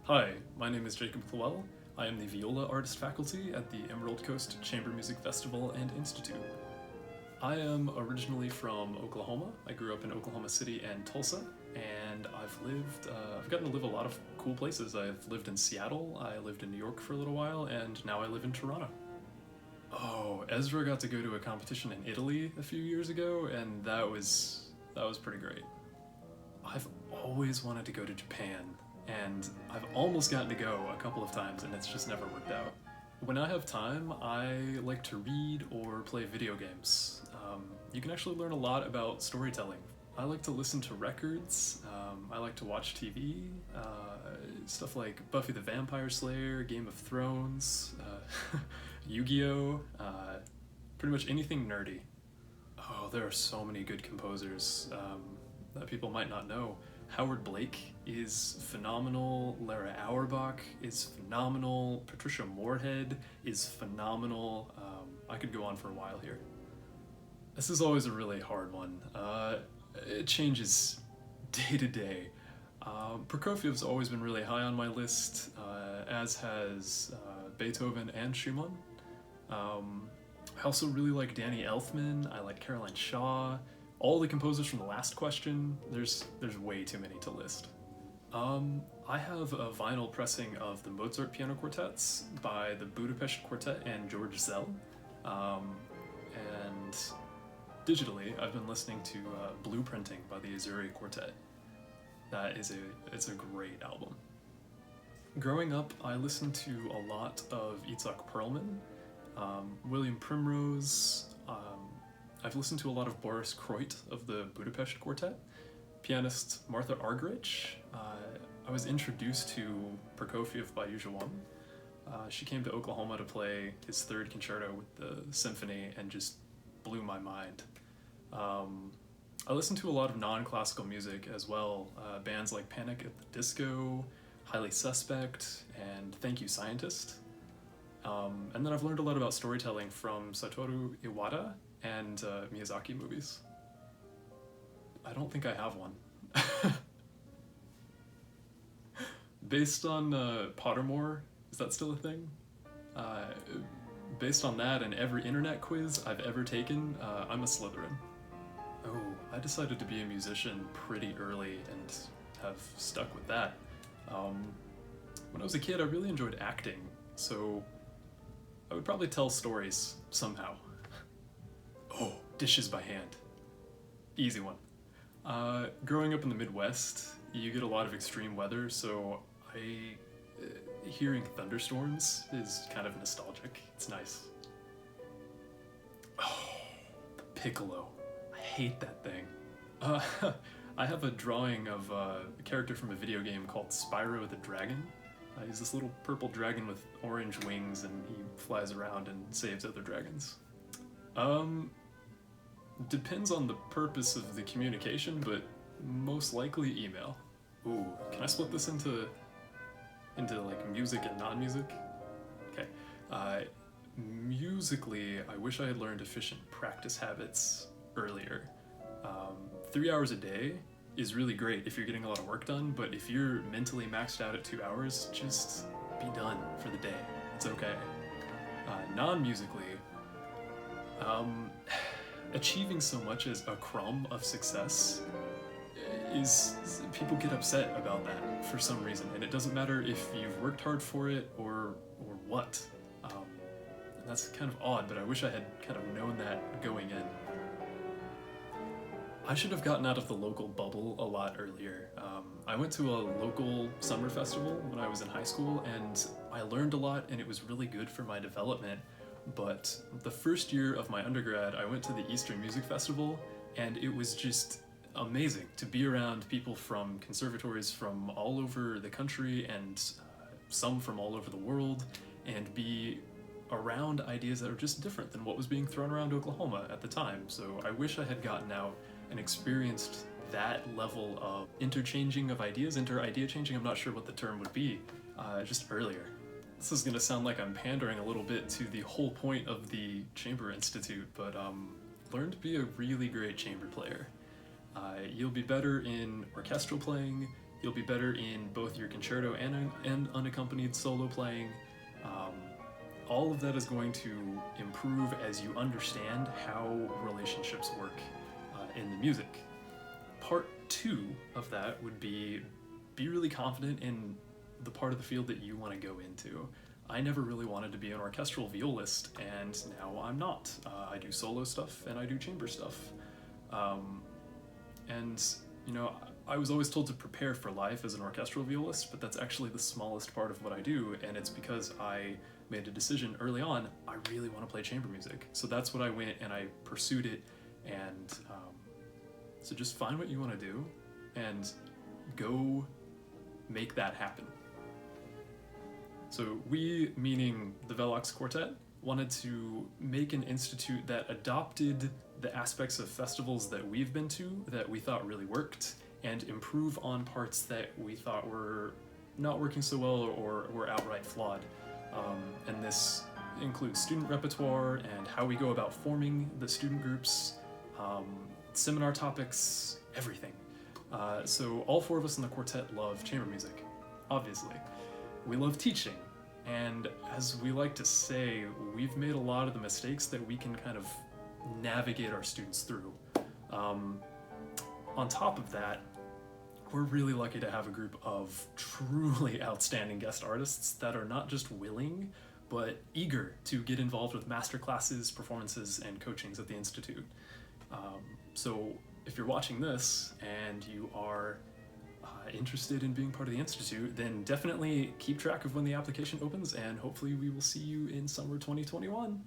Hi, my name is Jacob Clewell. I am the Viola artist faculty at the Emerald Coast Chamber Music Festival and Institute. I am originally from Oklahoma. I grew up in Oklahoma City and Tulsa, and I've gotten to live a lot of cool places. I've lived in Seattle, I lived in New York for a little while, and now I live in Toronto. Oh, Ezra got to go to a competition in Italy a few years ago, and that was pretty great. I've always wanted to go to Japan, and I've almost gotten to go a couple of times, and it's just never worked out. When I have time, I like to read or play video games. You can actually learn a lot about storytelling. I like to listen to records, I like to watch TV, stuff like Buffy the Vampire Slayer, Game of Thrones, Yu-Gi-Oh!, pretty much anything nerdy. Oh, there are so many good composers that people might not know. Howard Blake is phenomenal, Lara Auerbach is phenomenal, Patricia Moorhead is phenomenal. I could go on for a while here. This is always a really hard one. It changes day to day. Prokofiev's always been really high on my list, as has Beethoven and Schumann. I also really like Danny Elfman, I like Caroline Shaw, all the composers from the last question. There's way too many to list. I have a vinyl pressing of the Mozart piano quartets by the Budapest Quartet and George Zell. And digitally, I've been listening to Blueprinting by the Azuri Quartet. It's a great album. Growing up, I listened to a lot of Itzhak Perlman, William Primrose. I've listened to a lot of Boris Kreut of the Budapest Quartet, pianist Martha Argerich. I was introduced to Prokofiev by Yujuan. She came to Oklahoma to play his third concerto with the symphony and just blew my mind. I listened to a lot of non-classical music as well, bands like Panic at the Disco, Highly Suspect, and Thank You Scientist. And then I've learned a lot about storytelling from Satoru Iwata and Miyazaki movies. I don't think I have one. Based on Pottermore, is that still a thing? Based on that and every internet quiz I've ever taken, I'm a Slytherin. Oh, I decided to be a musician pretty early and have stuck with that. When I was a kid, I really enjoyed acting, so I would probably tell stories somehow. Oh, dishes by hand. Easy one. Growing up in the Midwest, you get a lot of extreme weather, so hearing thunderstorms is kind of nostalgic. It's nice. Oh, the piccolo. I hate that thing. I have a drawing of a character from a video game called Spyro the Dragon. He's this little purple dragon with orange wings, and he flies around and saves other dragons. Depends on the purpose of the communication, but most likely email. Ooh, can I split this into like music and non-music? Okay. Musically, I wish I had learned efficient practice habits earlier. 3 hours a day is really great if you're getting a lot of work done, but if you're mentally maxed out at 2 hours, just be done for the day. It's okay. Non-musically, achieving so much as a crumb of success people get upset about that for some reason, and it doesn't matter if you've worked hard for it or what. And that's kind of odd, but I wish I had kind of known that going in. I should have gotten out of the local bubble a lot earlier. I went to a local summer festival when I was in high school, and I learned a lot, and it was really good for my development. But the first year of my undergrad, I went to the Eastern Music Festival, and it was just amazing to be around people from conservatories from all over the country and some from all over the world, and be around ideas that are just different than what was being thrown around Oklahoma at the time. So I wish I had gotten out and experienced that level of interchanging of ideas, inter-idea changing, I'm not sure what the term would be, just earlier. This is gonna sound like I'm pandering a little bit to the whole point of the Chamber Institute, but learn to be a really great chamber player. You'll be better in orchestral playing, You'll be better in both your concerto and unaccompanied solo playing. All of that is going to improve as you understand how relationships work in the music. Part 2 of that would be really confident in the part of the field that you want to go into. I never really wanted to be an orchestral violist, and now I'm not. I do solo stuff and I do chamber stuff. And, you know, I was always told to prepare for life as an orchestral violist, but that's actually the smallest part of what I do, and it's because I made a decision early on, I really want to play chamber music. So that's what I went and I pursued it, and so just find what you want to do and go make that happen. So we, meaning the Velox Quartet, wanted to make an institute that adopted the aspects of festivals that we've been to that we thought really worked, and improve on parts that we thought were not working so well or were outright flawed. And this includes student repertoire and how we go about forming the student groups, seminar topics, everything. So all 4 of us in the quartet love chamber music, obviously. We love teaching, and as we like to say, we've made a lot of the mistakes that we can kind of navigate our students through. On top of that, we're really lucky to have a group of truly outstanding guest artists that are not just willing, but eager to get involved with master classes, performances, and coachings at the Institute. So if you're watching this and you are interested in being part of the Institute, then definitely keep track of when the application opens, and hopefully we will see you in summer 2021.